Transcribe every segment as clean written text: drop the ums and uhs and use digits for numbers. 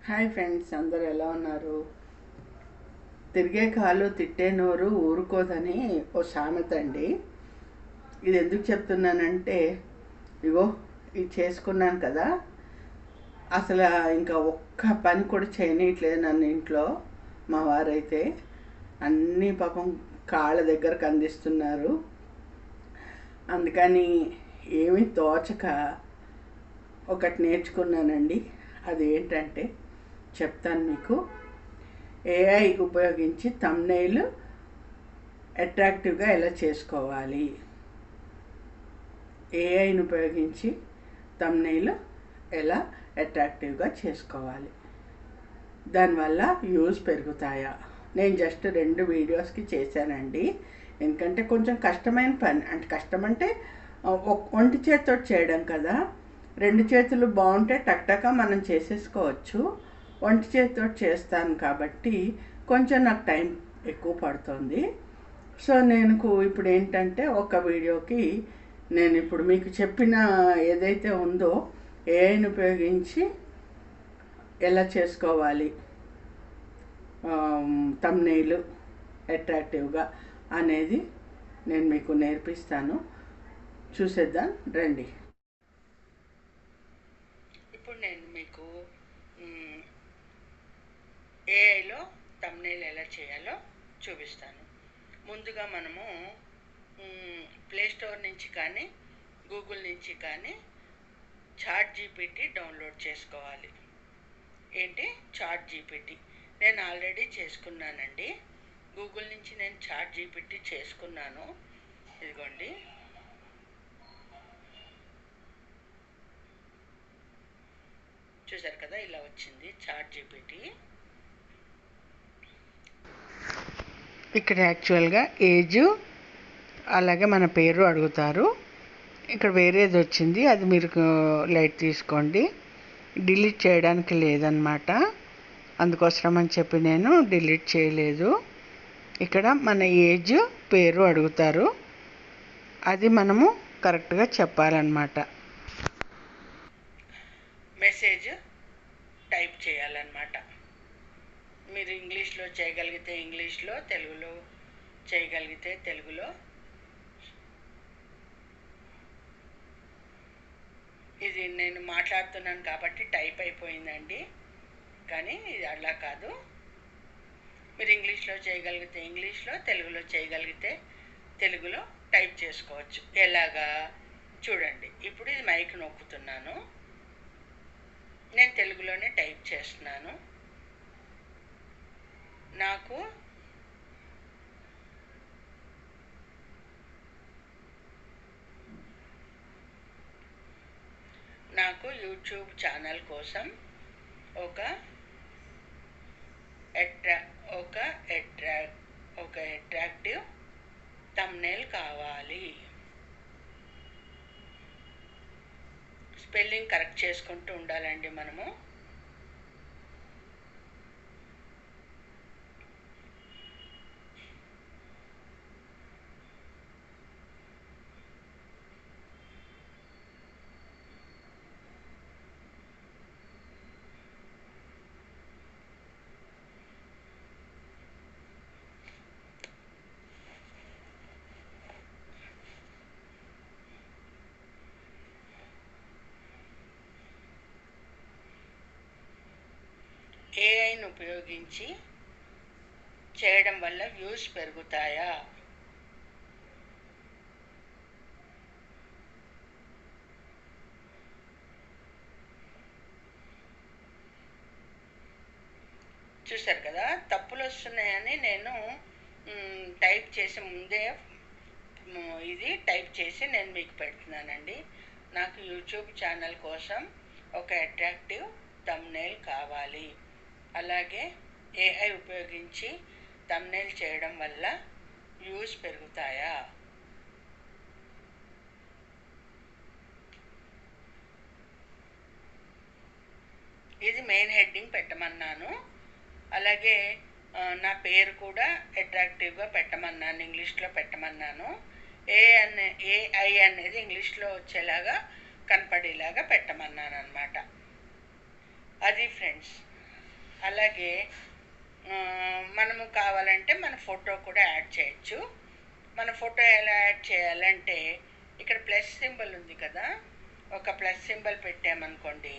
Hi friends, అందరు ఎలా ఉన్నారు? తిరిగే కాలు తిట్టే నోరు ఊరుకోదని ఓ సామెత అండి. ఇది ఎందుకు చెప్తున్నానంటే, ఇగో ఇది చేసుకున్నాను కదా, అసలు ఇంకా ఒక్క పని కూడా చేయనీయట్లేదు నన్ను ఇంట్లో. మా వారైతే అన్నీ పాపం కాళ్ళ దగ్గరకు అందిస్తున్నారు. అందుకని ఏమీ తోచక ఒకటి నేర్చుకున్నానండి. అది ఏంటంటే చెప్తాను మీకు. ఏఐ ఉపయోగించి థంబ్నెయిల్ అట్రాక్టివ్గా ఎలా చేసుకోవాలి. ఏఐని ఉపయోగించి థంబ్నెయిల్ ఎలా అట్రాక్టివ్గా చేసుకోవాలి, దానివల్ల వ్యూస్ పెరుగుతాయా? నేను జస్ట్ 2 వీడియోస్కి చేశానండి. ఎందుకంటే కొంచెం కష్టమైన పని, అంటే కష్టం అంటే ఒంటి చేతితో చేయడం కదా. 2 చేతులు బాగుంటే టక్టక మనం చేసేసుకోవచ్చు. ఒంటి చేతితో చేస్తాను కాబట్టి కొంచెం నాకు టైం ఎక్కువ పడుతుంది. సో నేను ఇప్పుడు ఏంటంటే ఒక వీడియోకి నేను ఇప్పుడు మీకు చెప్పిన ఏదైతే ఉందో ఏఐని ఉపయోగించి ఎలా చేసుకోవాలి థంబ్నెయిల్ అట్రాక్టివ్గా అనేది నేను మీకు నేర్పిస్తాను. చూసేద్దాం రండి. ఇప్పుడు నేను మీకు ఏఐలో థంబ్నెయిల్ ఎలా చేయాలో చూపిస్తాను. ముందుగా మనము ప్లేస్టోర్ నుంచి కానీ గూగుల్ నుంచి కానీ చాట్ జీపీటీ డౌన్లోడ్ చేసుకోవాలి. ఏంటి చాట్ జీపీటీ? నేను ఆల్రెడీ చేసుకున్నానండి. గూగుల్ నుంచి నేను చాట్ జీపీటీ చేసుకున్నాను. ఇదిగోండి, చూసారు కదా, ఇలా వచ్చింది చాట్ జీపీటీ. ఇక్కడ యాక్చువల్గా ఏజ్ అలాగే మన పేరు అడుగుతారు. ఇక్కడ వేరేది వచ్చింది, అది మీరు లైట్ తీసుకోండి. డిలీట్ చేయడానికి లేదనమాట, అందుకోసం అని చెప్పి నేను డిలీట్ చేయలేదు. ఇక్కడ మన ఏజ్ పేరు అడుగుతారు, అది మనము కరెక్ట్గా చెప్పాలన్నమాట. మెసేజ్ టైప్ చేయాలన్నమాట. మీరు ఇంగ్లీష్లో చేయగలిగితే ఇంగ్లీష్లో, తెలుగులో చేయగలిగితే తెలుగులో. ఇది నేను మాట్లాడుతున్నాను కాబట్టి టైప్ అయిపోయిందండి, కానీ ఇది అలా కాదు. మీరు ఇంగ్లీష్లో చేయగలిగితే ఇంగ్లీష్లో, తెలుగులో చేయగలిగితే తెలుగులో టైప్ చేసుకోవచ్చు. ఎలాగా చూడండి. ఇప్పుడు ఇది మైక్ నొక్కుతున్నాను, నేను తెలుగులోనే టైప్ చేస్తున్నాను. నాకు యూట్యూబ్ ఛానల్ కోసం ఒక అట్రాక్టివ్ థంబ్నెయిల్ కావాలి. స్పెల్లింగ్ కరెక్ట్ చేసుకుంటూ ఉండాలండి మనము. ఏఐని ఉపయోగించి చేయడం వల్ల వ్యూస్ పెరుగుతాయా? చూశారు కదా, తప్పులు వస్తున్నాయని నేను టైప్ చేసి ముందే ఇది టైప్ చేసి నేను మీకు పెడుతున్నానండి. నాకు యూట్యూబ్ ఛానల్ కోసం ఒక అట్రాక్టివ్ థంబ్నెయిల్ కావాలి. అలాగే ఏఐ ఉపయోగించి థంబ్నెయిల్ చేయడం వల్ల వ్యూస్ పెరుగుతాయా? ఇది మెయిన్ హెడ్డింగ్ పెట్టమన్నాను. అలాగే నా పేరు కూడా అట్రాక్టివ్గా పెట్టమన్నాను, ఇంగ్లీష్లో పెట్టమన్నాను. ఏఐ అనేది ఇంగ్లీష్లో వచ్చేలాగా కనపడేలాగా పెట్టమన్నాను అన్నమాట. అది ఫ్రెండ్స్. అలాగే మనము కావాలంటే మన ఫోటో కూడా యాడ్ చేయొచ్చు. మన ఫోటో ఎలా యాడ్ చేయాలంటే ఇక్కడ ప్లస్ సింబల్ ఉంది కదా, ఒక ప్లస్ సింబల్ పెట్టామనుకోండి,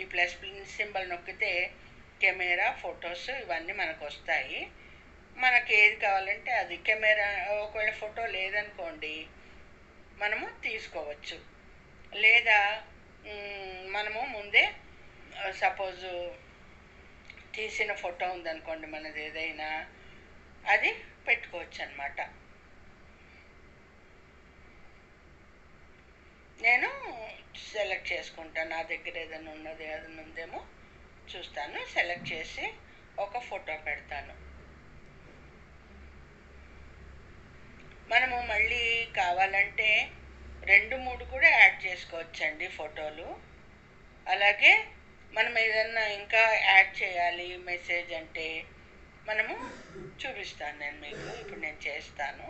ఈ ప్లస్ సింబల్ నొక్కితే కెమెరా, ఫొటోస్ ఇవన్నీ మనకు వస్తాయి. మనకి ఏది కావాలంటే అది. కెమెరా ఒకవేళ ఫోటో లేదనుకోండి మనము తీసుకోవచ్చు. లేదా మనము ముందే సపోజు తీసిన ఫోటో ఉందనుకోండి మనది ఏదైనా, అది పెట్టుకోవచ్చు అన్నమాట. నేను సెలెక్ట్ చేసుకుంటాను, నా దగ్గర ఏదైనా ఉందేమో చూస్తాను, సెలెక్ట్ చేసి ఒక ఫోటో పెడతాను. మనము మళ్ళీ కావాలంటే 2-3 కూడా యాడ్ చేసుకోవచ్చండి ఫోటోలు. అలాగే మనం ఏదన్నా ఇంకా యాడ్ చేయాలి మెసేజ్ అంటే మనము చూపిస్తాను నేను మీకు. ఇప్పుడు నేను చేస్తాను.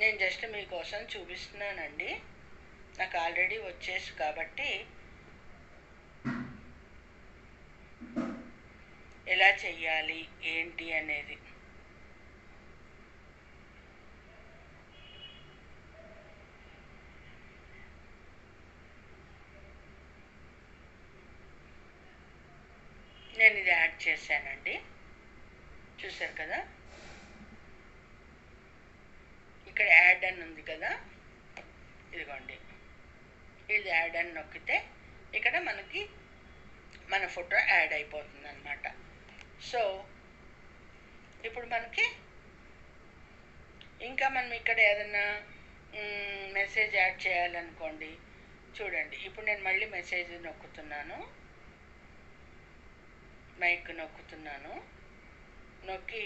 నేను జస్ట్ మీకోసం చూపిస్తున్నానండి, నాకు ఆల్రెడీ వచ్చేసి కాబట్టి ఎలా చెయ్యాలి ఏంటి అనేది. నేను ఇది యాడ్ చేశానండి, చూసారు కదా. ఇక్కడ యాడ్ అని ఉంది కదా, ఇదిగోండి, ఇది యాడ్ అని నొక్కితే ఇక్కడ మనకి మన ఫోటో యాడ్ అయిపోతుంది అన్నమాట. సో ఇప్పుడు మనకి ఇంకా మనం ఇక్కడ ఏదైనా మెసేజ్ యాడ్ చేయాలనుకోండి, చూడండి ఇప్పుడు నేను మళ్ళీ మెసేజ్ నొక్కుతున్నాను, మైక్ నొక్కుతున్నాను, నొక్కి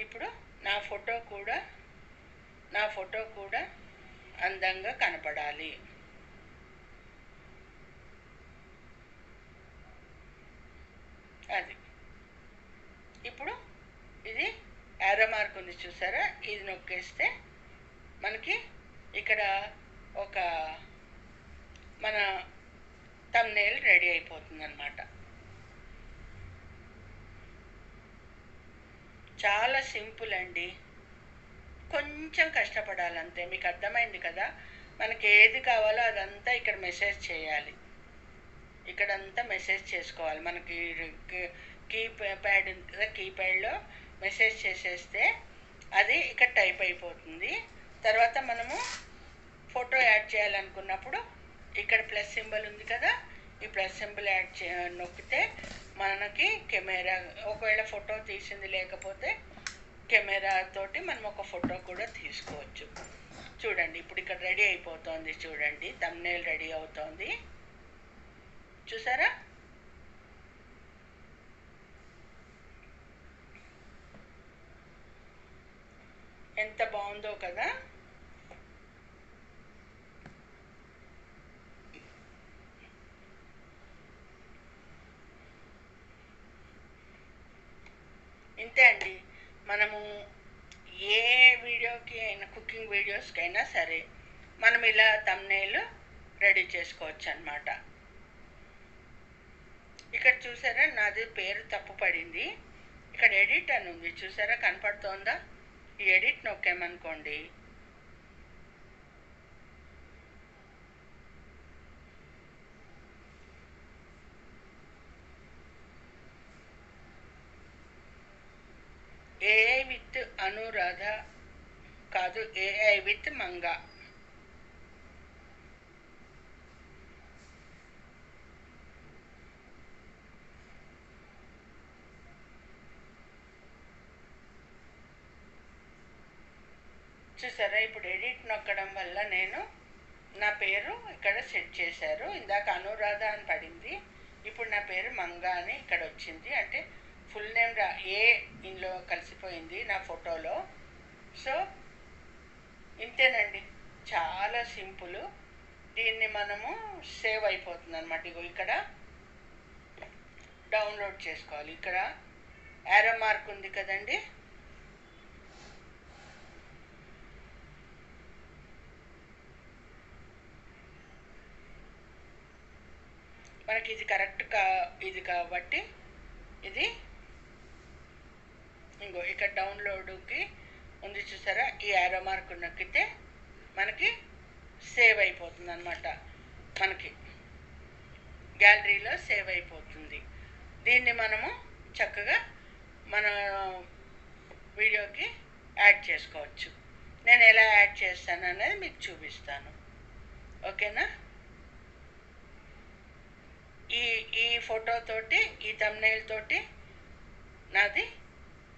ఇప్పుడు నా ఫోటో కూడా అందంగా కనపడాలి. అది ఇప్పుడు ఇది యారో మార్క్ ఉంది చూసారా, ఇది నొక్కేస్తే మనకి ఇక్కడ ఒక మన థంబ్నెయిల్ రెడీ అయిపోతుంది అన్నమాట. చాలా సింపుల్ అండి, కొంచెం కష్టపడాలంతే. మీకు అర్థమైంది కదా, మనకి ఏది కావాలో అదంతా ఇక్కడ మెసేజ్ చేయాలి, ఇక్కడంతా మెసేజ్ చేసుకోవాలి. మనకి కీప్యాడ్ ఉంది కదా, కీప్యాడ్లో మెసేజ్ చేసేస్తే అది ఇక్కడ టైప్ అయిపోతుంది. తర్వాత మనము ఫోటో యాడ్ చేయాలనుకున్నప్పుడు ఇక్కడ ప్లస్ సింబల్ ఉంది కదా, ఈ ప్లస్ సింబల్ నొక్కితే మనకి కెమెరా, ఒకవేళ ఫోటో తీసింది లేకపోతే కెమెరా తోటి మనం ఒక ఫోటో కూడా తీసుకోవచ్చు. చూడండి ఇప్పుడు ఇక్కడ రెడీ అయిపోతుంది, చూడండి థంబ్నెయిల్ రెడీ అవుతోంది, చూసారా. ఎంత బాగుందో కదా. ఇంతే అండి, మనము ఏ వీడియోకి అయినా, కుకింగ్ వీడియోస్కి అయినా సరే మనం ఇలా థంబ్నెయిల్ రెడీ చేసుకోవచ్చు అన్నమాట. ఇక్కడ చూసారా నాది పేరు తప్పు పడింది, ఇక్కడ ఎడిట్ అని ఉంది చూసారా, కనపడుతోందా. ఈ ఎడిట్ నొక్కామనుకోండి ఏఐ విత్ అనురాధ కాదు, ఏఐ విత్ మంగా. చూసారా ఇప్పుడు ఎడిట్ నొక్కడం వల్ల నేను నా పేరు ఇక్కడ సెట్ చేశారు. ఇందాక అనురాధ అని పడింది, ఇప్పుడు నా పేరు మంగా అని ఇక్కడ వచ్చింది. అంటే ఫుల్ నేమ్ ఏ ఇందులో కలిసిపోయింది నా ఫోటోలో. సో ఇంతేనండి, చాలా సింపుల్. దీన్ని మనము సేవ్ అయిపోతుంది అన్నమాట. ఇగో ఇక్కడ డౌన్లోడ్ చేసుకోవాలి, ఇక్కడ యారో మార్క్ ఉంది కదండి, మనకి ఇది కరెక్ట్ ఇది కాబట్టి ఇది ఇంకో ఇక్కడ డౌన్లోడ్కి ఉంది చూసారా, ఈ యారో మార్క్ నొక్కితే మనకి సేవ్ అయిపోతుంది అనమాట. మనకి గ్యాలరీలో సేవ్ అయిపోతుంది. దీన్ని మనము చక్కగా మన వీడియోకి యాడ్ చేసుకోవచ్చు. నేను ఎలా యాడ్ చేస్తాను అనేది మీకు చూపిస్తాను. ఓకేనా? ఈ ఫోటోతోటి, ఈ థంబ్నెయిల్ తోటి నాది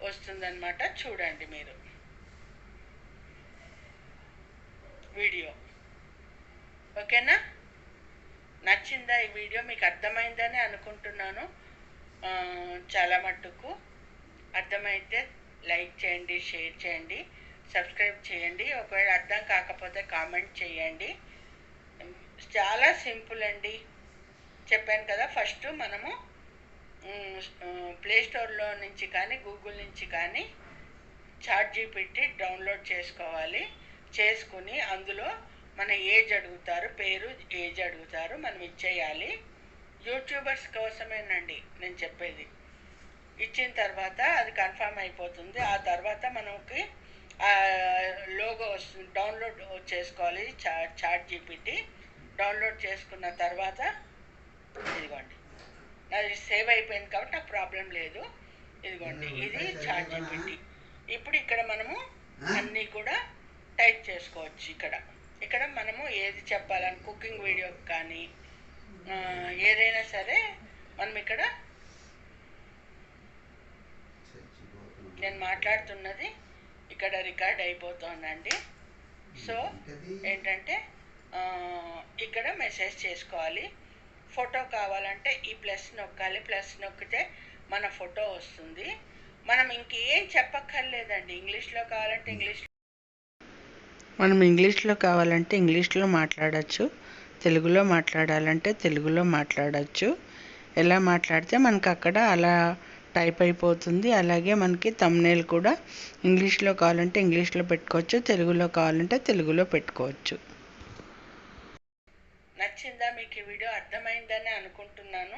వస్తుందన్నమాట. చూడండి మీరు వీడియో. ఓకేనా? నచ్చిందా ఈ వీడియో? మీకు అర్థమైందని అనుకుంటున్నాను. చాలా మట్టుకు అర్థమైతే లైక్ చేయండి, షేర్ చేయండి, సబ్స్క్రైబ్ చేయండి. ఒకవేళ అర్థం కాకపోతే కామెంట్ చేయండి. చాలా సింపుల్ అండి. చెప్పాను కదా, ఫస్ట్ మనము ప్లేస్టోర్లో నుంచి కానీ గూగుల్ నుంచి కానీ ChatGPT డౌన్లోడ్ చేసుకోవాలి. చేసుకుని అందులో మన ఏజ్ అడుగుతారు, పేరు, ఏజ్ అడుగుతారు, మనం ఇచ్చేయాలి. యూట్యూబర్స్ కోసమేనండి నేను చెప్పేది. ఇచ్చిన తర్వాత అది కన్ఫర్మ్ అయిపోతుంది. ఆ తర్వాత మనకి లోగో వస్తుంది, డౌన్లోడ్ చేసుకోవాలి. ChatGPT డౌన్లోడ్ చేసుకున్న తర్వాత ఇదిగోండి, అది సేవ్ అయిపోయింది కాబట్టి నాకు ప్రాబ్లం లేదు. ఇదిగోండి, ఇది ChatGPT. ఇప్పుడు ఇక్కడ మనము అన్నీ కూడా టైప్ చేసుకోవచ్చు. ఇక్కడ మనము ఏది చెప్పాలని, కుకింగ్ వీడియో కానీ ఏదైనా సరే మనం ఇక్కడ నేను మాట్లాడుతున్నది ఇక్కడ రికార్డ్ అయిపోతుందండి. సో ఏంటంటే ఇక్కడ మెసేజ్ చేసుకోవాలి. ఫోటో కావాలంటే ఈ ప్లస్ నొక్కాలి. ప్లస్ నొక్కితే మన ఫోటో వస్తుంది. మనం ఇంకేం చెప్పక్కర్లేదండి. ఇంగ్లీష్లో కావాలంటే ఇంగ్లీష్లో మాట్లాడచ్చు, తెలుగులో మాట్లాడాలంటే తెలుగులో మాట్లాడచ్చు. ఎలా మాట్లాడితే మనకు అక్కడ అలా టైప్ అయిపోతుంది. అలాగే మనకి థంబ్నెయిల్ కూడా ఇంగ్లీష్లో కావాలంటే ఇంగ్లీష్లో పెట్టుకోవచ్చు, తెలుగులో కావాలంటే తెలుగులో పెట్టుకోవచ్చు. నచ్చిందా మీకు ఈ వీడియో? అర్థమైందని అనుకుంటున్నాను.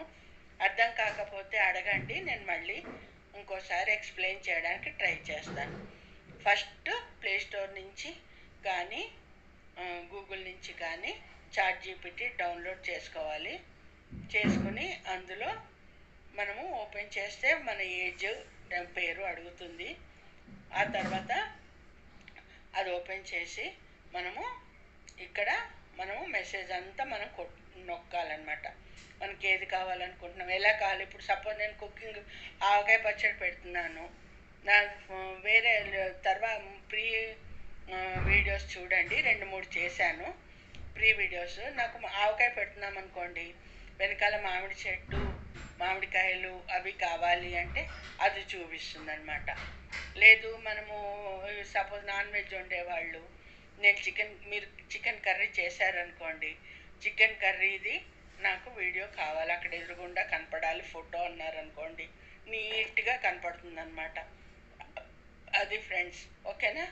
అర్థం కాకపోతే అడగండి, నేను మళ్ళీ ఇంకోసారి ఎక్స్ప్లెయిన్ చేయడానికి ట్రై చేస్తాను. ఫస్ట్ ప్లేస్టోర్ నుంచి కానీ గూగుల్ నుంచి కానీ ChatGPT డౌన్లోడ్ చేసుకోవాలి. చేసుకుని అందులో మనము ఓపెన్ చేస్తే మన ఏజ్, పేరు అడుగుతుంది. ఆ తర్వాత అది ఓపెన్ చేసి మనము మెసేజ్ అంతా మనం నొక్కాలన్నమాట. మనకి ఏది కావాలనుకుంటున్నాం, ఎలా కావాలి. ఇప్పుడు సపోజ్ నేను కుకింగ్ ఆవకాయ పచ్చడి పెడుతున్నాను. నా వేరే తర్వాత ప్రీ వీడియోస్ చూడండి, 2-3 చేశాను ప్రీ వీడియోస్. నాకు ఆవకాయ పెడుతున్నాం అనుకోండి, వెనకాల మామిడి చెట్టు, మామిడికాయలు అవి కావాలి అంటే అది చూపిస్తుంది అనమాట. లేదు మనము సపోజ్ నాన్ వెజ్ వండేవాళ్ళు, మీరు చికెన్ కర్రీ చేశారనుకోండి, చికెన్ కర్రీది నాకు వీడియో కావాలి, అక్కడ ఎదురుగుండా కనపడాలి ఫోటో అన్నారనుకోండి, నీట్గా కనపడుతుంది అనమాట. అది ఫ్రెండ్స్. ఓకేనా?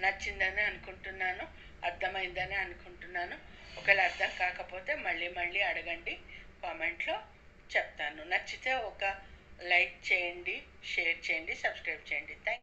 నచ్చిందని అనుకుంటున్నాను, అర్థమైందని అనుకుంటున్నాను. ఒకవేళ అర్థం కాకపోతే మళ్ళీ అడగండి, కామెంట్లో చెప్తాను. నచ్చితే ఒక లైక్ చేయండి, షేర్ చేయండి, సబ్స్క్రైబ్ చేయండి. థ్యాంక్